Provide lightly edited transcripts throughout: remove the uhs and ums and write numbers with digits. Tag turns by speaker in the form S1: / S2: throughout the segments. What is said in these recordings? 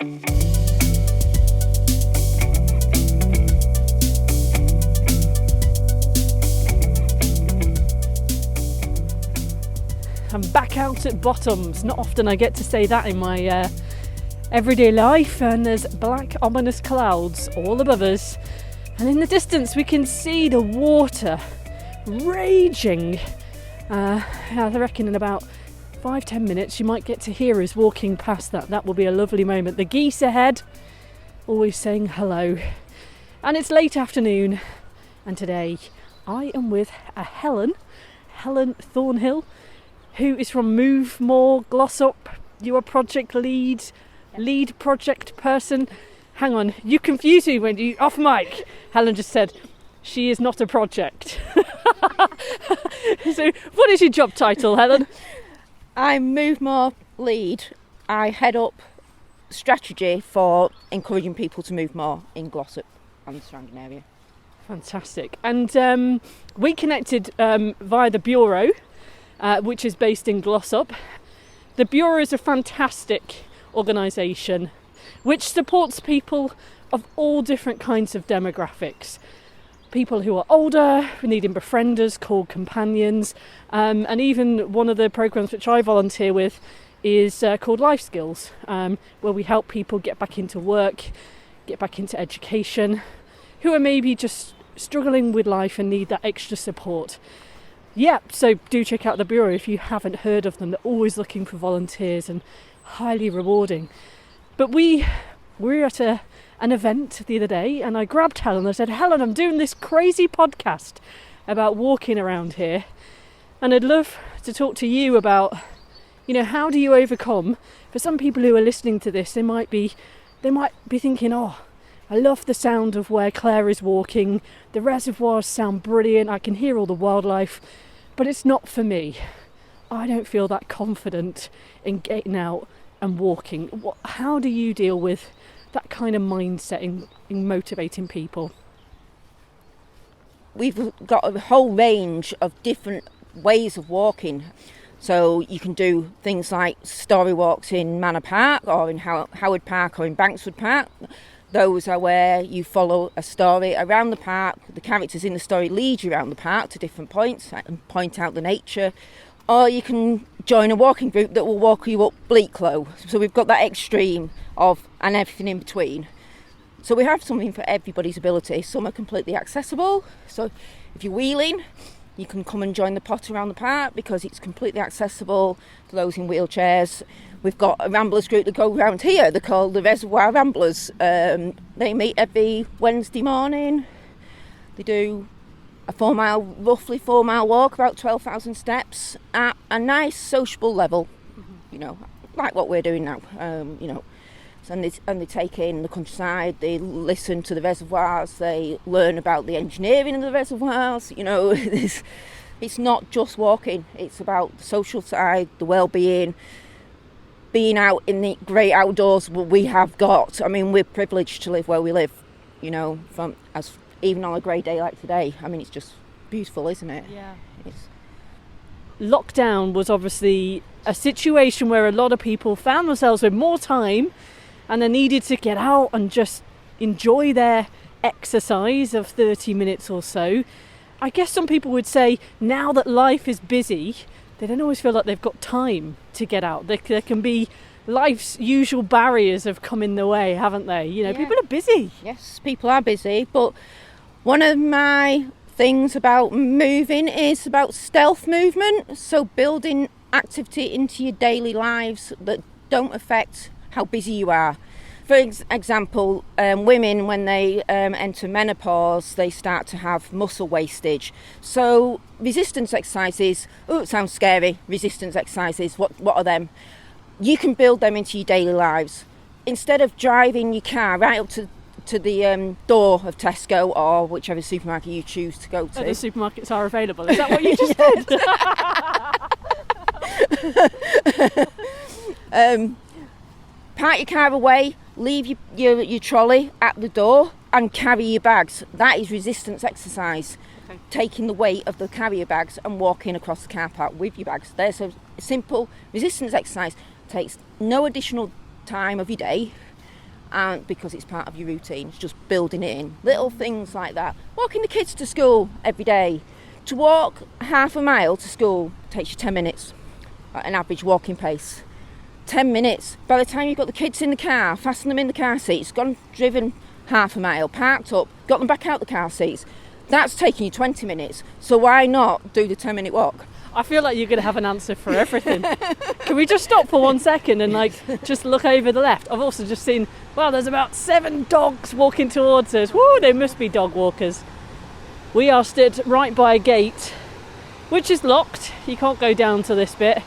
S1: I'm back out at Bottoms. Not often I get to say that in my everyday life, and there's black ominous clouds all above us, and in the distance we can see the water raging. I reckon in about 5-10 minutes you might get to hear us walking past that. That will be a lovely moment. The geese ahead always saying hello, and it's late afternoon, and today I am with Helen Thornhill, who is from Move More Glossop. You're a project lead project person. Hang on, you confuse me when you off mic. Helen just said she is not a project. So what is your job title, Helen?
S2: I'm Move More lead. I head up strategy for encouraging people to move more in Glossop and the surrounding area.
S1: Fantastic. And we connected via the Bureau, which is based in Glossop. The Bureau is a fantastic organisation which supports people of all different kinds of demographics. People who are older, needing befrienders called companions, and even one of the programmes which I volunteer with is called Life Skills, where we help people get back into work, get back into education, who are maybe just struggling with life and need that extra support. Yeah, so do check out the Bureau if you haven't heard of them. They're always looking for volunteers and highly rewarding. But we were at an event the other day, and I grabbed Helen. I said, Helen, I'm doing this crazy podcast about walking around here, and I'd love to talk to you about, how do you overcome? For some people who are listening to this, they might be thinking, oh, I love the sound of where Clare is walking. The reservoirs sound brilliant. I can hear all the wildlife, but it's not for me. I don't feel that confident in getting out and walking. How do you deal with that kind of mindset in motivating people?
S2: We've got a whole range of different ways of walking. So you can do things like story walks in Manor Park or in Howard Park or in Bankswood Park. Those are where you follow a story around the park. The characters in the story lead you around the park to different points and point out the nature. Or you can join a walking group that will walk you up Bleaklow. So we've got that extreme and everything in between. So we have something for everybody's ability. Some are completely accessible. So if you're wheeling, you can come and join the pot around the park because it's completely accessible for those in wheelchairs. We've got a ramblers group that go around here. They're called the Reservoir Ramblers. They meet every Wednesday morning. They do a roughly 4 mile walk, about 12,000 steps at a nice sociable level, like what we're doing now, And they take in the countryside, they listen to the reservoirs, they learn about the engineering of the reservoirs, It's not just walking, it's about the social side, the well-being, being out in the great outdoors we have got. I mean, we're privileged to live where we live, even on a grey day like today. I mean, it's just beautiful, isn't it?
S1: Yeah. Lockdown was obviously a situation where a lot of people found themselves with more time and they needed to get out and just enjoy their exercise of 30 minutes or so. I guess some people would say now that life is busy, they don't always feel like they've got time to get out. There can be life's usual barriers have come in the way, haven't they? People are busy.
S2: Yes, people are busy, but one of my things about moving is about stealth movement, so building activity into your daily lives that don't affect how busy you are. For example, women, when they enter menopause, they start to have muscle wastage. So resistance exercises, it sounds scary, resistance exercises, what are them? You can build them into your daily lives. Instead of driving your car right up to the door of Tesco or whichever supermarket you choose to go to.
S1: Other supermarkets are available. Is that what you just
S2: said? Park your car away, leave your trolley at the door and carry your bags. That is resistance exercise. Okay. Taking the weight of the carrier bags and walking across the car park with your bags. There's a simple resistance exercise. Takes no additional time of your day. and because it's part of your routine, it's just building it in. Little things like that. Walking the kids to school every day. To walk half a mile to school takes you 10 minutes at an average walking pace. 10 minutes. By the time you've got the kids in the car, fasten them in the car seats, driven half a mile, parked up, got them back out the car seats, that's taking you 20 minutes. So why not do the 10-minute walk?
S1: I feel like you're going to have an answer for everything. Can we just stop for 1 second and just look over the left? I've also just seen, there's about 7 dogs walking towards us. Woo, they must be dog walkers. We are stood right by a gate, which is locked. You can't go down to this bit.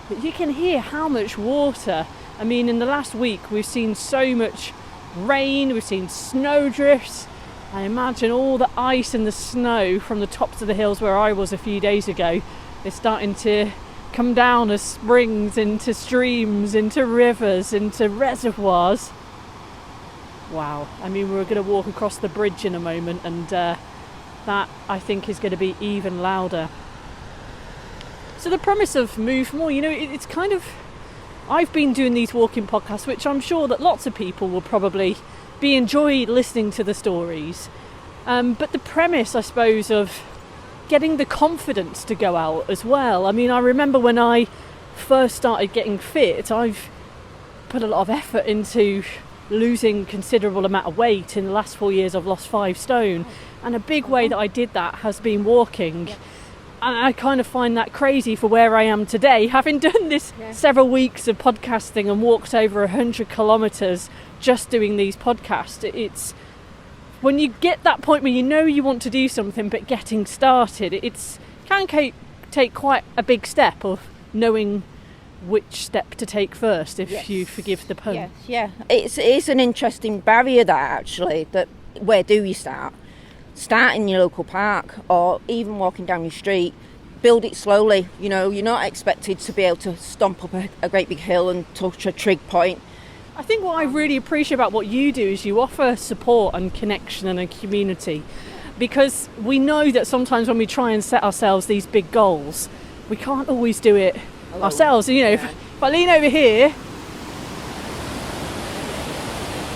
S1: But you can hear how much water. I mean, in the last week, we've seen so much rain, we've seen snowdrifts. I imagine all the ice and the snow from the tops of the hills where I was a few days ago is starting to come down as springs into streams, into rivers, into reservoirs. Wow. I mean, we're going to walk across the bridge in a moment, and that, I think, is going to be even louder. So the premise of Move More, it's kind of... I've been doing these walking podcasts, which I'm sure that lots of people will probably be enjoyed listening to the stories. But the premise, I suppose, of getting the confidence to go out as well. I mean, I remember when I first started getting fit, I've put a lot of effort into losing considerable amount of weight. In the last 4 years, I've lost 5 stone. And a big way that I did that has been walking. Yeah. And I kind of find that crazy for where I am today. Having done this several weeks of podcasting and walked over 100 kilometres just doing these podcasts, it's when you get that point where you want to do something, but getting started, can take quite a big step of knowing which step to take first, if you forgive the pun.
S2: Yes, yeah. It is an interesting barrier, that actually, that where do you start? Start in your local park, or even walking down your street. Build it slowly. You're not expected to be able to stomp up a great big hill and touch a trig point.
S1: I think what I really appreciate about what you do is you offer support and connection and a community, because we know that sometimes when we try and set ourselves these big goals, we can't always do it ourselves. If I lean over here,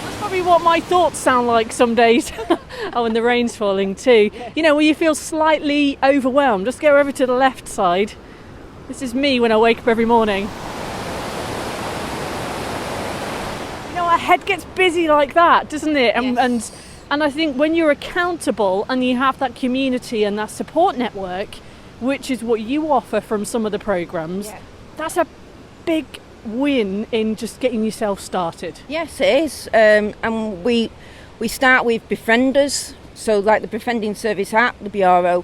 S1: that's probably what my thoughts sound like some days. Oh, and the rain's falling too. Where you feel slightly overwhelmed. Just go over to the left side. This is me when I wake up every morning. Our head gets busy like that, doesn't it? And I think when you're accountable and you have that community and that support network, which is what you offer from some of the programs, that's a big win in just getting yourself started.
S2: Yes, it is. And we start with befrienders, so like the befriending service at the Bureau.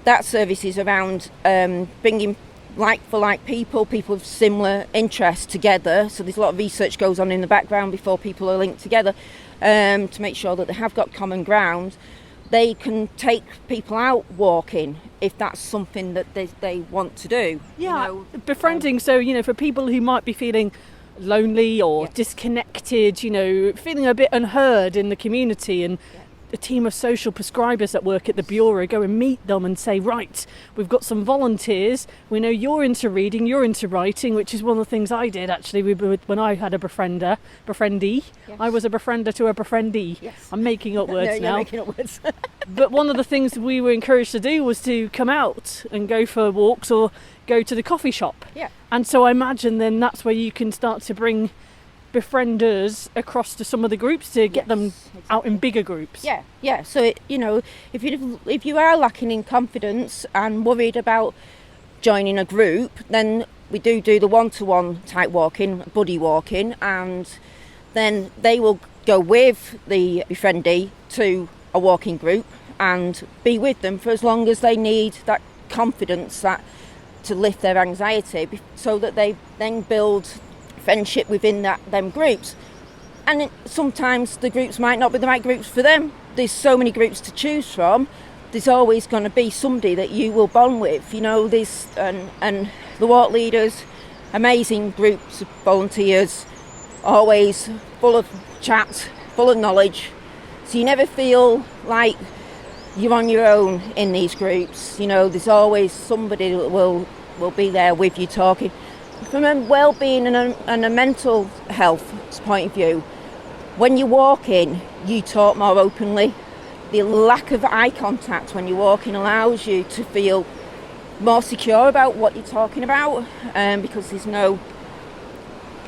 S2: That service is around bringing like people with similar interests together. So there's a lot of research goes on in the background before people are linked together to make sure that they have got common ground. They can take people out walking if that's something that they want to do.
S1: Yeah, befriending. So, for people who might be feeling lonely or disconnected, feeling a bit unheard in the community, and a team of social prescribers that work at the Bureau go and meet them and say, right, we've got some volunteers. We know you're into reading, you're into writing, which is one of the things I did actually when I had a befriendee. Yes. I was a befriender to a befriendee. Yes. I'm making up words now.
S2: You're making up words.
S1: But one of the things we were encouraged to do was to come out and go for walks or go to the coffee shop. Yeah. And so I imagine then that's where you can start to bring befrienders across to some of the groups to get them out in bigger groups. Yeah. So if you are lacking in confidence and worried about joining a group, then we do the one-to-one type walking, buddy walking, and then they will go with the befriendee to a walking group and be with them for as long as they need that confidence to lift their anxiety, so that they then build friendship within them groups. And sometimes the groups might not be the right groups for them. There's so many groups to choose from. There's always going to be somebody that you will bond with. And the walk leaders, amazing groups of volunteers, always full of chat, full of knowledge. So you never feel like you're on your own in these groups. There's always somebody that will be there with you talking. From a well-being and a mental health point of view,
S2: When you're walking, you talk more openly. The lack of eye contact when you're walking allows you to feel more secure about what you're talking about, because there's no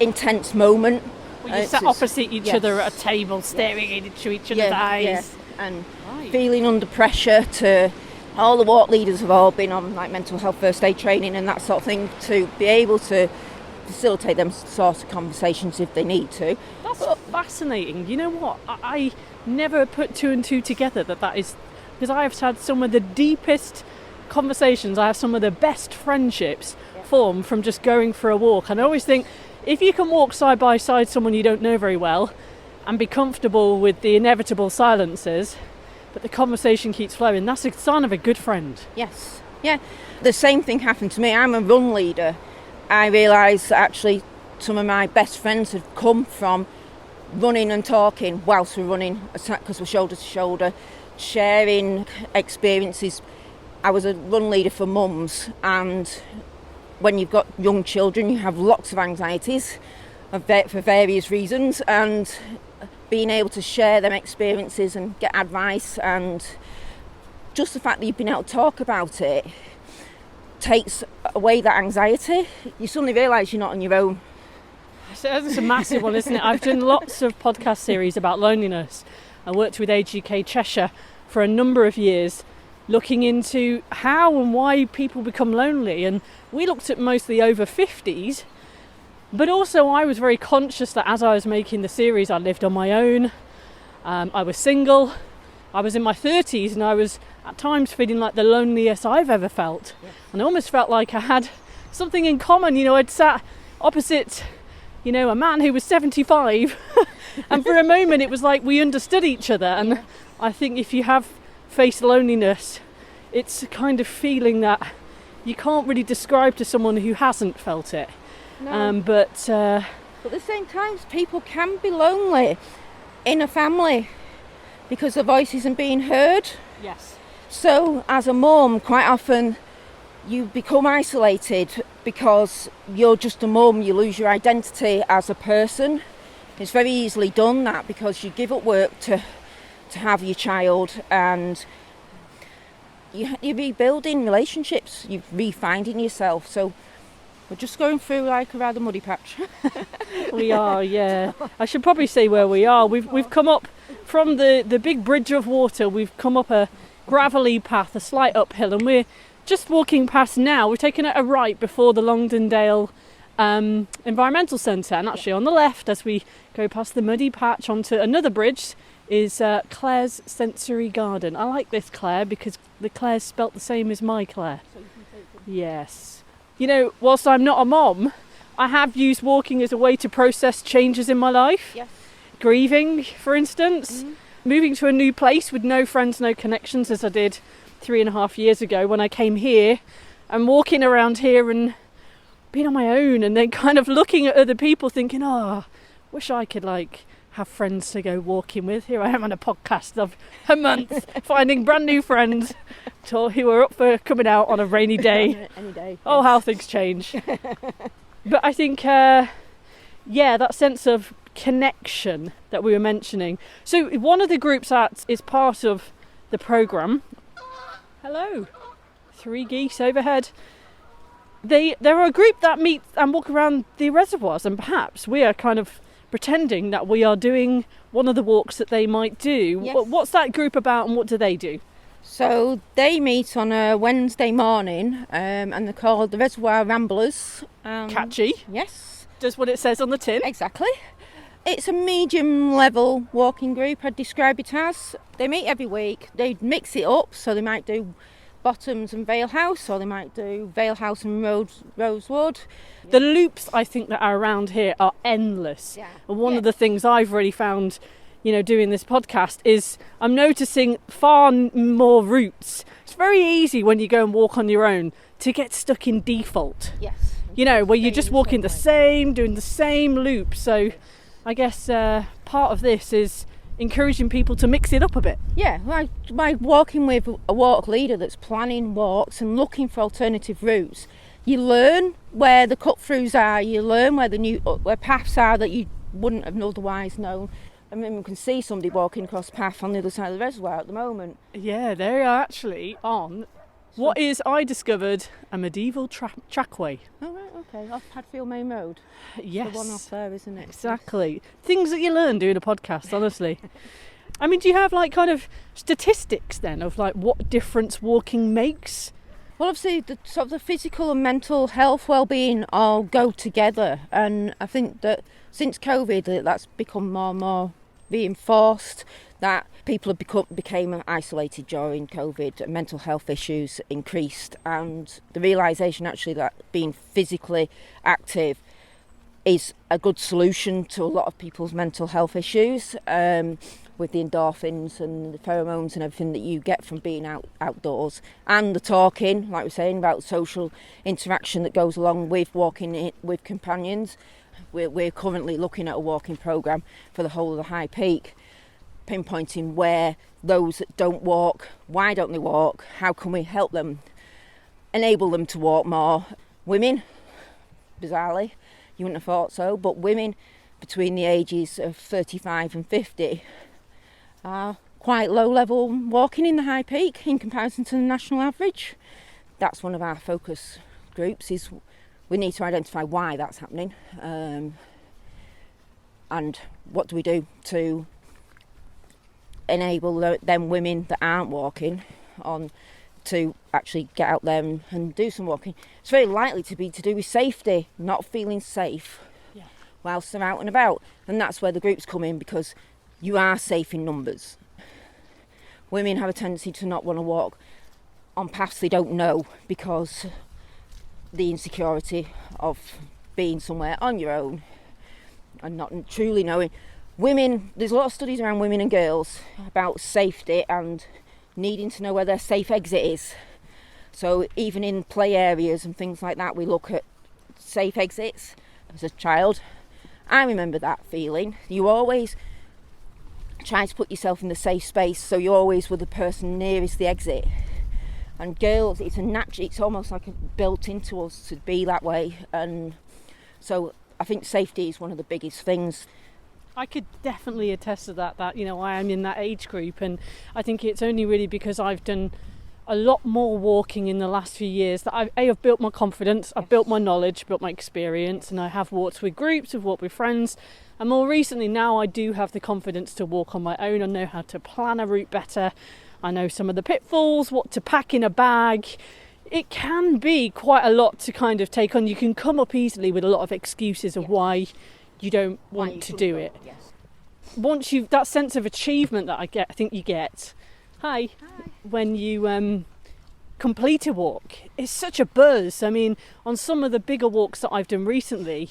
S2: intense moment.
S1: Well, you sat opposite each other at a table, staring into each other's eyes.
S2: And feeling under pressure. To all the walk leaders have all been on like mental health first aid training and that sort of thing, to be able to facilitate them sort of conversations if they need to.
S1: That's fascinating. You know what? I never put two and two together that is, because I have had some of the deepest conversations, I have some of the best friendships form from just going for a walk. And I always think, if you can walk side by side someone you don't know very well and be comfortable with the inevitable silences, but the conversation keeps flowing, that's a sign of a good friend.
S2: Yes, yeah. The same thing happened to me. I'm a run leader. I realised that actually some of my best friends had come from running and talking whilst we're running, because we're shoulder to shoulder, sharing experiences. I was a run leader for mums, and when you've got young children, you have lots of anxieties for various reasons, and being able to share them experiences and get advice, and just the fact that you've been able to talk about it takes away that anxiety. You suddenly realise you're not on your own.
S1: It's a massive one, isn't it? I've done lots of podcast series about loneliness. I worked with Age UK Cheshire for a number of years, looking into how and why people become lonely, and we looked at mostly over 50s, but also I was very conscious that as I was making the series, I lived on my own, I was single, I was in my 30s, and I was at times feeling like the loneliest I've ever felt. Yes. And I almost felt like I had something in common. I'd sat opposite a man who was 75 and for a moment it was like we understood each other. And I think if you have faced loneliness, it's a kind of feeling that you can't really describe to someone who hasn't felt it.
S2: No. But at the same time, people can be lonely in a family because their voice isn't being heard.
S1: Yes.
S2: So as a mum, quite often you become isolated because you're just a mum. You lose your identity as a person. It's very easily done that because you give up work to have your child, and you're rebuilding relationships, you're refinding yourself. So we're just going through like a rather muddy patch.
S1: We are, yeah. I should probably say where we are. We've come up from the big bridge of water. We've come up a gravelly path, a slight uphill, and we're just walking past now. We're taking a right before the Longdendale Environmental Centre, and actually on the left, as we go past the muddy patch onto another bridge, is Clare's Sensory Garden. I like this Clare because the Clare's spelt the same as my Clare. So you can take them. Yes. Whilst I'm not a mom, I have used walking as a way to process changes in my life. Yes. Grieving, for instance. Mm-hmm. Moving to a new place with no friends, no connections, as I did 3.5 years ago when I came here, and walking around here and being on my own, and then kind of looking at other people thinking, wish I could have friends to go walking with. Here I am on a podcast of a month finding brand new friends who are up for coming out on a rainy day.
S2: Any day.
S1: Oh, how things change. But I think, that sense of connection that we were mentioning. So one of the groups that is part of the programme, hello, 3 geese overhead, they're a group that meet and walk around the reservoirs, and perhaps we are kind of pretending that we are doing one of the walks that they might do. Yes. What's that group about and what do they do?
S2: So they meet on a Wednesday morning, and they're called the Reservoir Ramblers.
S1: Catchy.
S2: Yes.
S1: Does what it says on the tin.
S2: Exactly. It's a medium level walking group, I'd describe it as. They meet every week. They mix it up, so they might do Bottoms and Vale House, or they might do Vale House and Rosewood.
S1: The loops, I think, that are around here are endless. Yeah. And one of the things I've really found, doing this podcast is I'm noticing far more routes. It's very easy when you go and walk on your own to get stuck in default.
S2: Yes.
S1: Where you're just walking doing the same loop. So I guess part of this is encouraging people to mix it up a bit. Yeah,
S2: by walking with a walk leader that's planning walks and looking for alternative routes, you learn where the cut-throughs are, you learn where paths are that you wouldn't have otherwise known. I mean, we can see somebody walking across the path on the other side of the reservoir at the moment.
S1: Yeah, they are actually on what is, I discovered, a medieval trackway.
S2: Oh, right, okay. Off Padfield Main Road.
S1: Yes.
S2: The one off there, isn't it?
S1: Exactly. Things that you learn doing a podcast, honestly. I mean, do you have like kind of statistics then of like what difference walking makes?
S2: Well, obviously, the sort of the physical and mental health, well-being all go together, and I think that since COVID, that's become more and more reinforced. That people have became isolated during COVID, and mental health issues increased, and the realisation actually that being physically active is a good solution to a lot of people's mental health issues. With the endorphins and the pheromones and everything that you get from being outdoors, and the talking, like we're saying, about social interaction that goes along with walking with companions. We're currently looking at a walking programme for the whole of the High Peak, pinpointing where those that don't walk, why don't they walk, how can we help them, enable them to walk more. Women, bizarrely, you wouldn't have thought so, but women between the ages of 35 and 50 are quite low level walking in the High Peak in comparison to the national average. That's one of our focus groups, is we need to identify why that's happening, and what do we do to enable them women that aren't walking on to actually get out there and do some walking. It's very likely to be to do with safety, not feeling safe whilst they're out and about, and that's where the groups come in, because you are safe in numbers. Women have a tendency to not want to walk on paths they don't know because the insecurity of being somewhere on your own and not truly knowing. Women, there's a lot of studies around women and girls about safety and needing to know where their safe exit is. So even in play areas and things like that, we look at safe exits. As a child, I remember that feeling. You always try to put yourself in the safe space, so you always were the person nearest the exit. And girls, it's almost like built into us to be that way. And so I think safety is one of the biggest things.
S1: I could definitely attest to that, you know, I am in that age group, and I think it's only really because I've done a lot more walking in the last few years that I've built my confidence, I've built my knowledge, built my experience, and I have walked with groups, I've walked with friends, and more recently now I do have the confidence to walk on my own. I know how to plan a route better, I know some of the pitfalls, what to pack in a bag. It can be quite a lot to kind of take on. You can come up easily with a lot of excuses of why you don't want to do it.
S2: Yes.
S1: Once you've that sense of achievement that I think you get, when you complete a walk, it's such a buzz. I mean, on some of the bigger walks that I've done recently,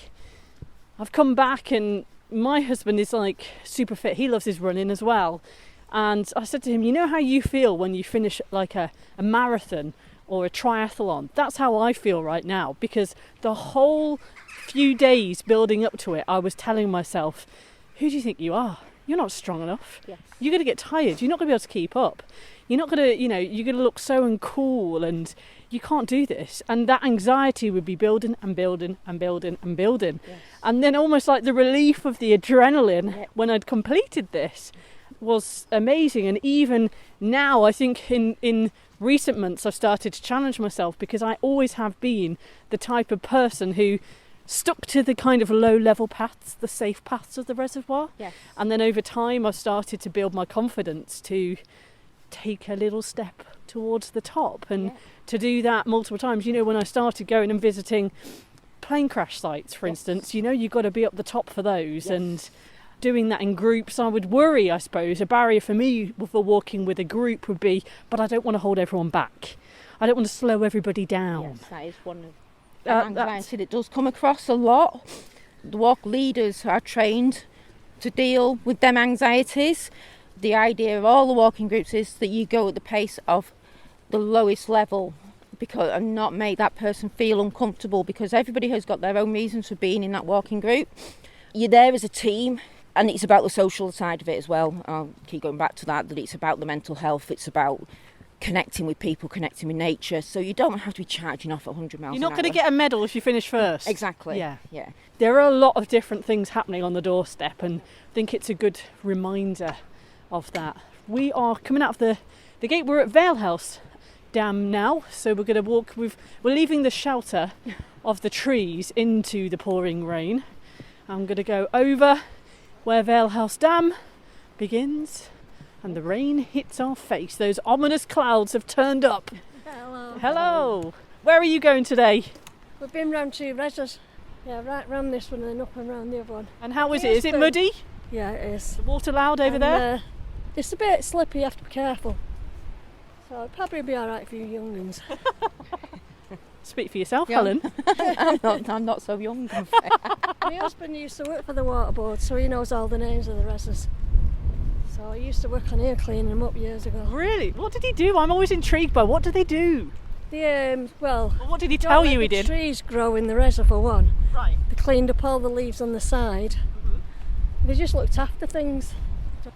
S1: I've come back and my husband is like super fit. He loves his running as well. And I said to him, you know how you feel when you finish like a marathon or a triathlon? That's how I feel right now, because the whole few days building up to it, I was telling myself, who do you think you are? You're not strong enough.
S2: Yes.
S1: You're going to get tired. You're not going to be able to keep up. You're not going to, you're going to look so uncool, and you can't do this. And that anxiety would be building and building and building and building.
S2: Yes.
S1: And then almost like the relief of the adrenaline when I'd completed this was amazing. And even now, I think in recent months, I've started to challenge myself, because I always have been the type of person who stuck to the kind of low-level paths, the safe paths of the reservoir.
S2: Yes.
S1: And then over time, I've started to build my confidence to take a little step towards the top, and to do that multiple times. When I started going and visiting plane crash sites, for instance, you've got to be up the top for those. And doing that in groups, I would worry, I suppose. A barrier for me for walking with a group would be, but I don't want to hold everyone back. I don't want to slow everybody down.
S2: Yes, that is one of anxiety that does come across a lot. The walk leaders are trained to deal with them anxieties. The idea of all the walking groups is that you go at the pace of the lowest level, and not make that person feel uncomfortable, because everybody has got their own reasons for being in that walking group. You're there as a team, and it's about the social side of it as well. I'll keep going back to that it's about the mental health, it's about connecting with people, connecting with nature. So you don't have to be charging off at 100 miles
S1: You're not
S2: an hour.
S1: going to get a medal if you finish first.
S2: Exactly.
S1: Yeah.
S2: Yeah.
S1: There are a lot of different things happening on the doorstep, and I think it's a good reminder of that. We are coming out of the gate. We're at Vale House Dam now, so we're going to walk. We're leaving the shelter of the trees into the pouring rain. I'm going to go over where Vale House Dam begins, and the rain hits our face. Those ominous clouds have turned up.
S3: Hello.
S1: Hello. Where are you going today?
S3: We've been round 2 reservoirs. Yeah, right round this one and then up and round the other one.
S1: And how is it? Is it muddy?
S3: Yeah, it is.
S1: The water loud over there?
S3: It's a bit slippy, you have to be careful. So it'll probably be alright for you young'uns.
S1: Speak for yourself,
S2: Yeah.
S1: Helen.
S2: I'm not so young.
S3: My husband used to work for the water board, so he knows all the names of the reservoirs. So I used to work on here cleaning them up years ago.
S1: Really? What did he do? I'm always intrigued by what do they do?
S3: Well,
S1: What did he
S3: don't
S1: tell
S3: let
S1: you he
S3: the
S1: did?
S3: trees grow in the reservoir for one.
S1: Right.
S3: They cleaned up all the leaves on the side. They just looked after things.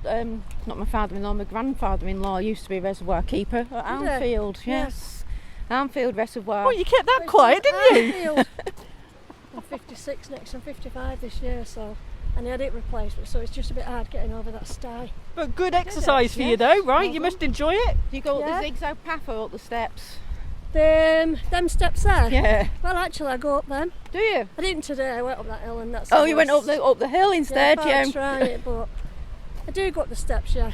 S2: Not my father-in-law, my grandfather-in-law used to be a reservoir keeper at Armfield. Yes. Armfield Reservoir.
S1: Oh, you kept that quiet, didn't you?
S3: Armfield. I'm 56 next, I'm 55 this year, so and they had it replaced, so it's just a bit hard getting over that sty.
S1: But good exercise for you though, right? You must enjoy it.
S2: Do you go up
S3: Yeah.
S2: the zigzag path or up the steps?
S3: Them steps there?
S2: Yeah.
S3: Well, actually, I go up them.
S2: Do you?
S3: I didn't today, I went up that hill and that's
S2: Oh, you went up the hill instead,
S3: yeah.
S2: yeah.
S3: I tried it, but I do go up the steps, yeah,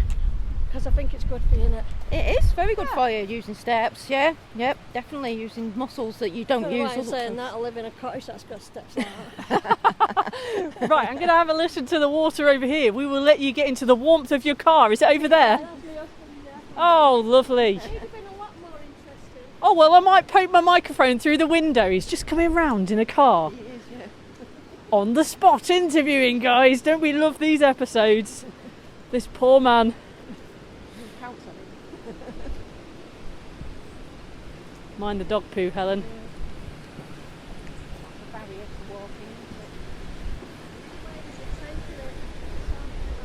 S3: because I think it's good for you, innit?
S2: It is very good for you using steps, yeah. Yep, definitely using muscles that you don't
S3: Don't
S2: use.
S3: like saying that, I live in a cottage that's got steps like that.
S1: Right, I'm going to have a listen to the water over here. We will let you get into the warmth of your car. Is it over there? Oh, lovely.
S3: It would have been a lot more interesting.
S1: Oh, well, I might poke my microphone through the window. He's just coming round in a car.
S2: It is, yeah.
S1: On the spot interviewing, guys. Don't we love these episodes? This poor man. Mind the dog poo, Helen.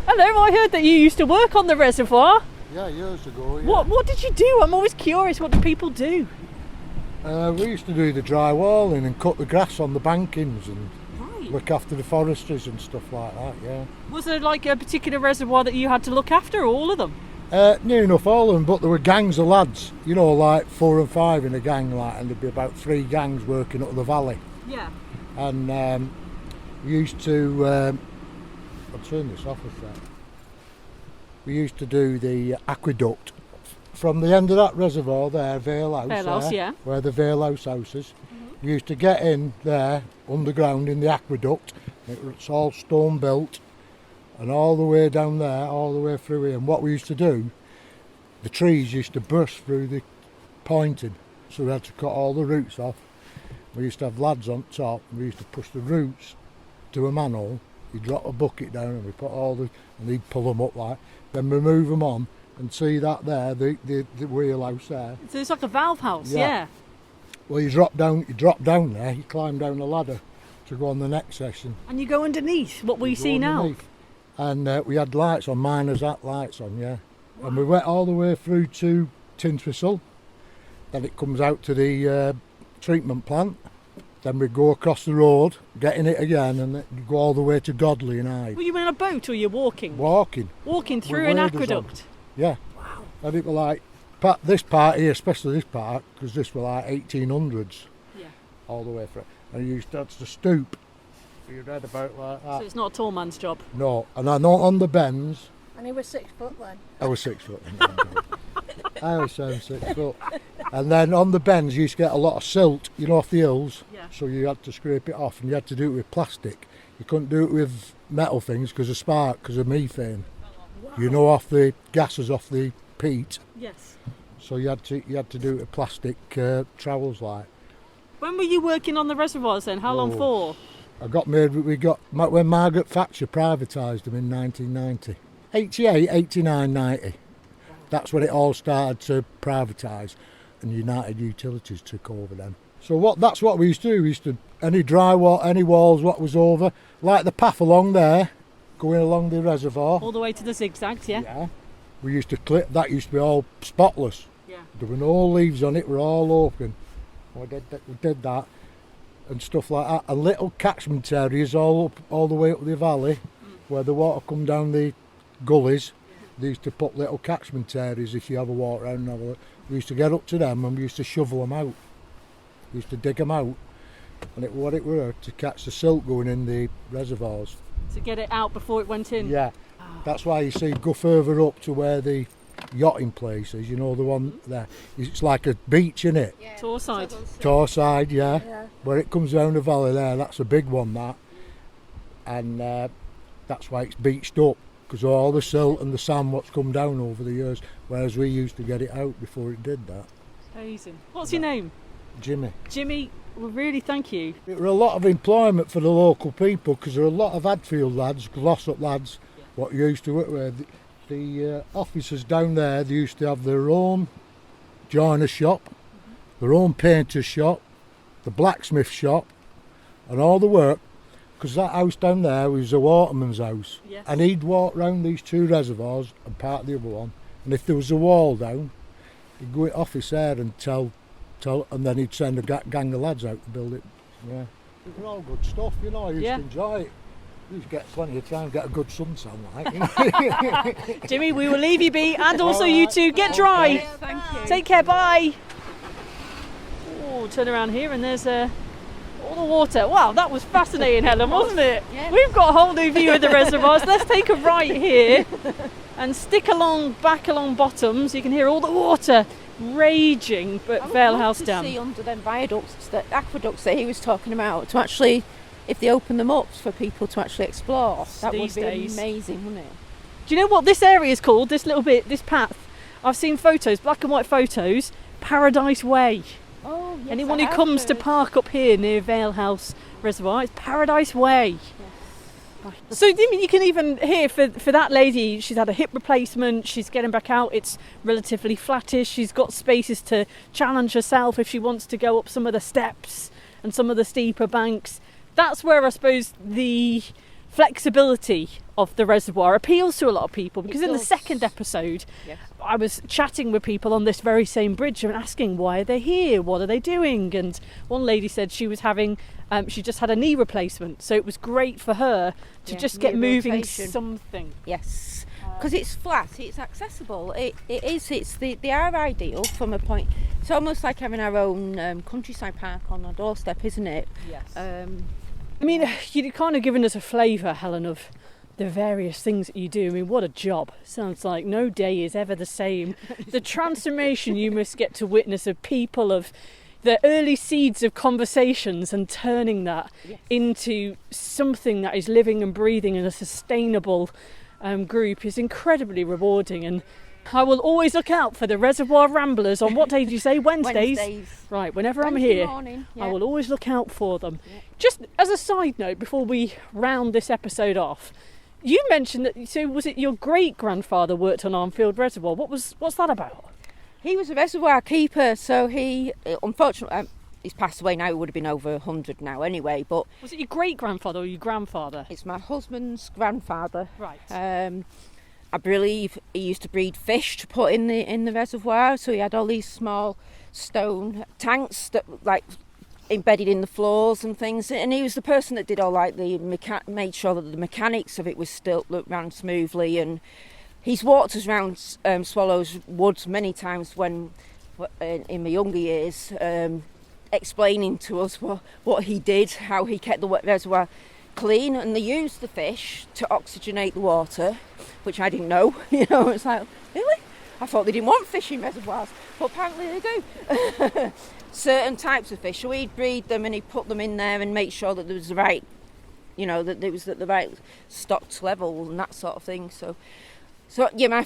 S1: Hello, I heard that you used to work on the reservoir.
S4: Yeah, years ago. Yeah.
S1: What did you do? I'm always curious. What do people do?
S4: We used to do the drywalling and cut the grass on the bankings and
S1: Right.
S4: look after the foresters and stuff like that. Yeah.
S1: Was there like a particular reservoir that you had to look after, or all of them?
S4: Near enough all of them, but there were gangs of lads. You know, like 4 and 5 in a gang, like, and there'd be about 3 gangs working up the valley.
S1: Yeah.
S4: And we used to. I'll turn this off a sec. We used to do the aqueduct from the end of that reservoir there, Vale House,
S1: Vale House,
S4: there,
S1: yeah.
S4: where the Vale House is. We used to get in there underground in the aqueduct. It's all stone built, and all the way down there, all the way through here. And what we used to do, the trees used to burst through the pointing, so we had to cut all the roots off. We used to have lads on top, and we used to push the roots to a manhole. He'd drop a bucket down, and we put all the, and he'd pull them up like. Then we move them on, and see that there, the wheelhouse there.
S1: So it's like a valve house,
S4: Yeah.
S1: yeah.
S4: Well, you drop down there, you climb down the ladder to go on the next session.
S1: And you go underneath what we
S4: You go
S1: see now.
S4: underneath. And we had lights on, miners had lights on, yeah. And we went all the way through to Tintwistle. Then it comes out to the treatment plant. Then we go across the road, get in it again, and then you go all the way to Godley and Hyde.
S1: Were you in a boat or you're walking?
S4: Walking,
S1: Walking through
S4: With
S1: an
S4: waders on.
S1: aqueduct.
S4: yeah.
S1: Wow.
S4: And it was like, this part here, especially this part, because this was like 1800s.
S1: Yeah.
S4: All the way through. And you used to have to stoop. You read about like that.
S1: So it's not a tall man's job.
S4: No, and I know on the bends,
S3: And he was 6 foot then.
S4: I was 6 foot. I was 6 foot. And then on the bends, you used to get a lot of silt, you know, off the hills.
S1: Yeah.
S4: So you had to scrape it off, and you had to do it with plastic. You couldn't do it with metal things because of spark, because of methane. You know, off the gases off the peat.
S1: Yes.
S4: So you had to do it with plastic trowels like.
S1: When were you working on the reservoirs then? How long for?
S4: When Margaret Thatcher privatised them in 1990. 88, 89, 90. That's when it all started to privatise, and United Utilities took over then. So that's what we used to do. We used to, any drywall, any walls what was over, like the path along there, going along the reservoir.
S1: All the way to the zigzags, yeah?
S4: Yeah. We used to clip, that used to be all spotless.
S1: Yeah.
S4: There were no leaves on it, we're all open. We did that and stuff like that. And little catchment areas all the way up the valley where the water come down the gullies. They used to put little catchment areas if you have a walk around and have a look. We used to get up to them and we used to shovel them out. We used to dig them out, and what it were to catch the silt going in the reservoirs.
S1: To get it out before it went in?
S4: Yeah, that's why you see go further up to where the yachting place is, you know, the one there. It's like a beach, isn't it?
S3: Yeah.
S1: Torside.
S4: Torside, yeah. Where it comes down the valley there, that's a big one, that. And that's why it's beached up, because of all the silt and the sand what's come down over the years, whereas we used to get it out before it did that.
S1: Amazing. What's your name?
S4: Jimmy.
S1: Jimmy, well, really thank you.
S4: It were a lot of employment for the local people, because there are a lot of Hadfield lads, Glossop lads, what used to work with. The officers down there, they used to have their own joiner shop, their own painter shop, the blacksmith shop, and all the work, because that house down there was a waterman's house.
S1: Yes.
S4: And he'd walk round these two reservoirs and part of the other one, and if there was a wall down, he'd go in office there and tell, and then he'd send a gang of lads out to build it. Yeah, it was all good stuff, you know. I used to enjoy it. You just get plenty of time, get a good suntan, like. You know?
S1: Jimmy, we will leave you be, and also you two get dry.
S3: Yeah, thank you.
S1: Take care, bye. Oh, turn around here and there's all the water. Wow, that was fascinating, Helen, wasn't it?
S3: Yeah.
S1: We've got a whole new view of the reservoirs. Let's take a right here and stick back along Bottoms. You can hear all the water raging, but Vale House Dam.
S2: See under them viaducts, the aqueducts that he was talking about, to actually, if they open them up for people to actually explore, that would be amazing, wouldn't it?
S1: Do you know what this area is called? This little bit, this path. I've seen photos, black and white photos. Paradise Way.
S2: Oh, yes,
S1: Anyone who comes to park up here near Vale House Reservoir, it's Paradise Way. So I mean, you can even hear for that lady, she's had a hip replacement, she's getting back out, it's relatively flattish, she's got spaces to challenge herself if she wants to go up some of the steps and some of the steeper banks. That's where I suppose the flexibility of the reservoir appeals to a lot of people, because in the second episode I was chatting with people on this very same bridge and asking why are they here, what are they doing, and one lady said she was having she just had a knee replacement, so it was great for her to just get moving something.
S2: Yes, because it's flat, it's accessible, they are ideal from a point. It's almost like having our own countryside park on our doorstep, isn't it?
S1: Yes. I mean, you're kind of giving us a flavour, Helen, of the various things that you do. I mean, what a job. Sounds like no day is ever the same. The transformation you must get to witness of people, of the early seeds of conversations, and turning that into something that is living and breathing in a sustainable group is incredibly rewarding. And I will always look out for the Reservoir Ramblers on what day did you say? Wednesdays? Right, whenever I'm here,
S2: morning,
S1: I will always look out for them. Just as a side note, before we round this episode off, you mentioned that, so was it your great-grandfather worked on Armfield Reservoir? What's that about?
S2: He was a reservoir keeper, so he, unfortunately, he's passed away now, he would have been over 100 now anyway, but...
S1: Was it your great-grandfather or your grandfather?
S2: It's my husband's grandfather.
S1: Right.
S2: I believe he used to breed fish to put in the reservoir, so he had all these small stone tanks that like embedded in the floors and things. And he was the person that did all like made sure that the mechanics of it was still ran smoothly. And he's walked us around Swallows Woods many times when in my younger years, explaining to us what he did, how he kept the reservoir clean, and they used the fish to oxygenate the water, which I didn't know. You know, it's like, really? I thought they didn't want fish in reservoirs, but apparently they do. Certain types of fish, so he'd breed them and he'd put them in there and make sure that there was the right, you know, that it was at the right stocked level and that sort of thing. So yeah, my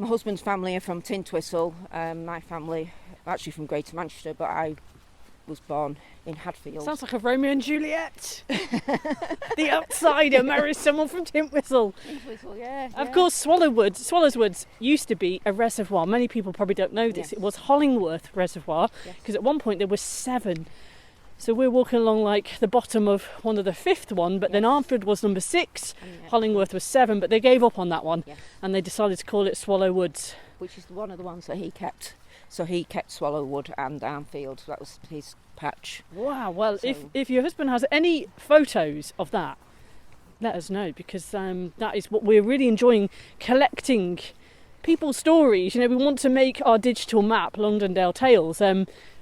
S2: husband's family are from Tintwistle. My family are actually from Greater Manchester, but I was born in Hadfield.
S1: Sounds like a Romeo and Juliet. The outsider marries someone from Tintwistle.
S2: Tintwistle, yeah.
S1: Of course, Swallows Woods used to be a reservoir. Many people probably don't know this. Yes. It was Hollingworth Reservoir, because at one point there were 7. So we're walking along like the bottom of one of the 5th one, but then Armfield was number 6, Hollingworth was 7, but they gave up on that one and they decided to call it Swallow Woods.
S2: Which is one of the ones that he kept. So he kept Swallowwood and Armfield. That was his patch.
S1: Wow, well,
S2: So-
S1: if your husband has any photos of that, let us know, because that is what we're really enjoying, collecting people's stories. We want to make our digital map, Longdendale Tales,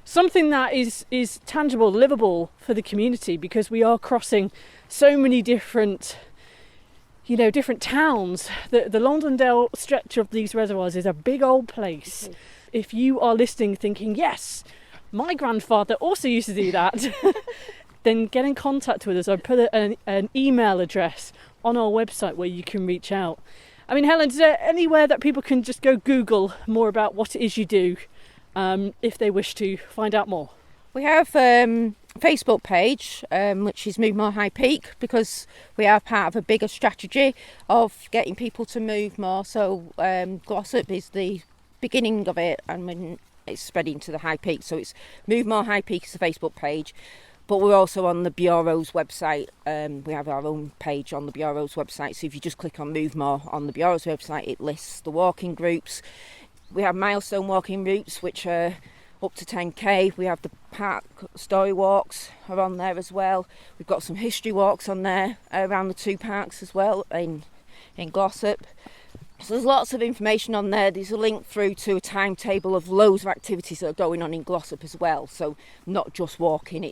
S1: something that is tangible, livable for the community, because we are crossing so many different towns. The Longdendale stretch of these reservoirs is a big old place.
S2: Mm-hmm.
S1: If you are listening thinking, yes, my grandfather also used to do that, then get in contact with us. I'll put an email address on our website where you can reach out. I mean, Helen, is there anywhere that people can just go Google more about what it is you do if they wish to find out more?
S2: We have a Facebook page, which is Move More High Peak, because we are part of a bigger strategy of getting people to move more. So Glossop is the beginning of it, and when it's spreading to the High Peak. So it's Move More High Peak is the Facebook page. But we're also on the Bureau's website. We have our own page on the Bureau's website. So if you just click on Move More on the Bureau's website, it lists the walking groups. We have milestone walking routes, which are up to 10k. We have the park story walks are on there as well. We've got some history walks on there around the 2 parks as well in Glossop. So there's lots of information on there. There's a link through to a timetable of loads of activities that are going on in Glossop as well. So not just walking,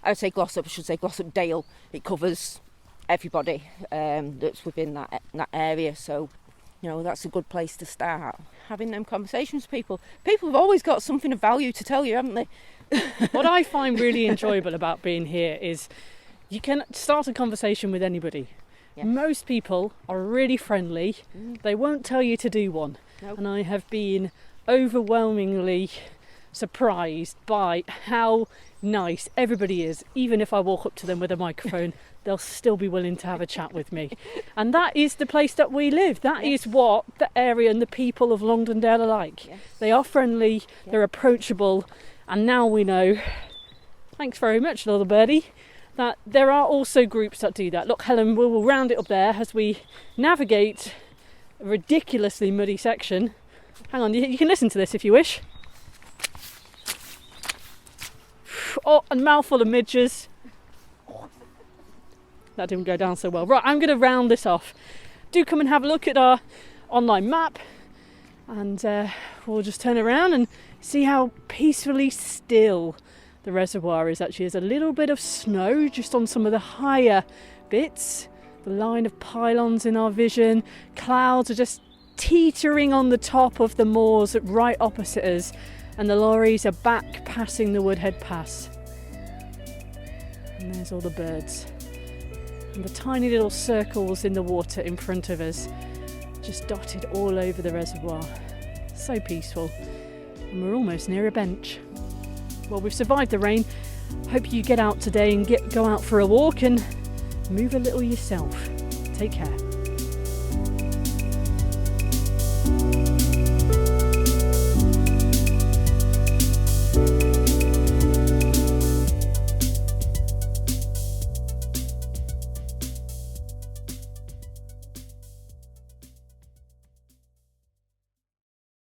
S2: I would say Glossop, I should say Glossop Dale. It covers everybody that's within that area. So, that's a good place to start. Having them conversations with people. People have always got something of value to tell you, haven't they?
S1: What I find really enjoyable about being here is you can start a conversation with anybody.
S2: Yes.
S1: Most people are really friendly. They won't tell you to do one.
S2: Nope.
S1: And I have been overwhelmingly surprised by how nice everybody is. Even if I walk up to them with a microphone, they'll still be willing to have a chat with me. And that is the place that we live. That is what the area and the people of Longdendale are like.
S2: Yes.
S1: They are friendly, they're approachable, and now we know, thanks very much, little birdie, that there are also groups that do that. Look, Helen, we will round it up there as we navigate a ridiculously muddy section. Hang on, you can listen to this if you wish. Oh, a mouthful of midges. That didn't go down so well. Right, I'm going to round this off. Do come and have a look at our online map, and we'll just turn around and see how peacefully still the reservoir is. Actually, there's a little bit of snow just on some of the higher bits. The line of pylons in our vision. Clouds are just teetering on the top of the moors right opposite us, and the lorries are back passing the Woodhead Pass. And there's all the birds. And the tiny little circles in the water in front of us, just dotted all over the reservoir. So peaceful. And we're almost near a bench. Well, we've survived the rain. Hope you get out today and go out for a walk and move a little yourself. Take care.